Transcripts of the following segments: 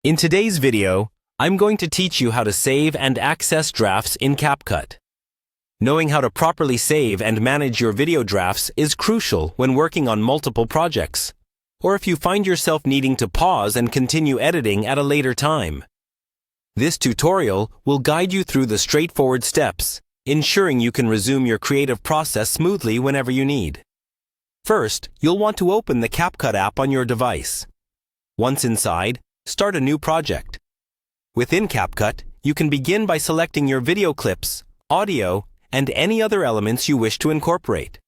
In today's video, I'm going to teach you how to save and access drafts in CapCut. Knowing how to properly save and manage your video drafts is crucial when working on multiple projects, or if you find yourself needing to pause and continue editing at a later time. This tutorial will guide you through the straightforward steps, ensuring you can resume your creative process smoothly whenever you need. First, you'll want to open the CapCut app on your device. Once inside, start a new project. Within CapCut, you can begin by selecting your video clips, audio, and any other elements you wish to incorporate.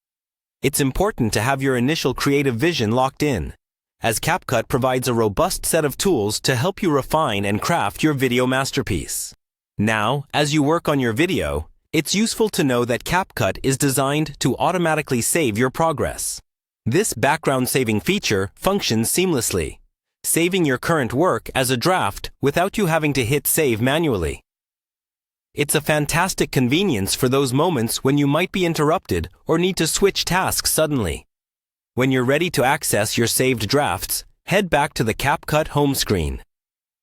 It's important to have your initial creative vision locked in, as CapCut provides a robust set of tools to help you refine and craft your video masterpiece. Now, as you work on your video, it's useful to know that CapCut is designed to automatically save your progress. This background saving feature functions seamlessly, saving your current work as a draft without you having to hit save manually. It's a fantastic convenience for those moments when you might be interrupted or need to switch tasks suddenly. When you're ready to access your saved drafts, head back to the CapCut home screen.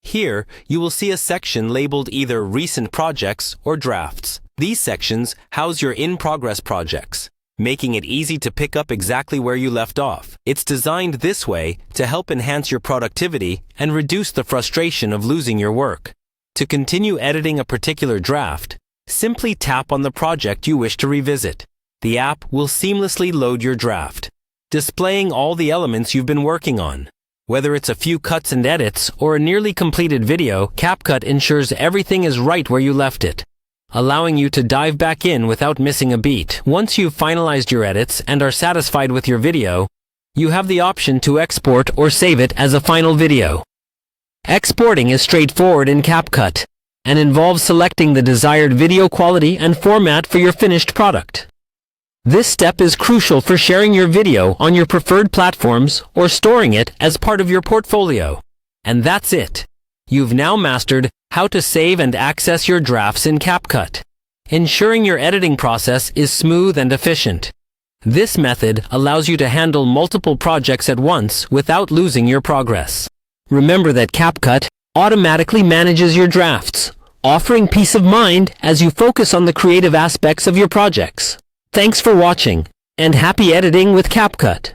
Here, you will see a section labeled either Recent Projects or Drafts. These sections house your in-progress projects, making it easy to pick up exactly where you left off. It's designed this way to help enhance your productivity and reduce the frustration of losing your work. To continue editing a particular draft, simply tap on the project you wish to revisit. The app will seamlessly load your draft, displaying all the elements you've been working on. Whether it's a few cuts and edits or a nearly completed video, CapCut ensures everything is right where you left it, allowing you to dive back in without missing a beat. Once you've finalized your edits and are satisfied with your video, you have the option to export or save it as a final video. Exporting is straightforward in CapCut and involves selecting the desired video quality and format for your finished product. This step is crucial for sharing your video on your preferred platforms or storing it as part of your portfolio. And that's it. You've now mastered how to save and access your drafts in CapCut, ensuring your editing process is smooth and efficient. This method allows you to handle multiple projects at once without losing your progress. Remember that CapCut automatically manages your drafts, offering peace of mind as you focus on the creative aspects of your projects. Thanks for watching, and happy editing with CapCut!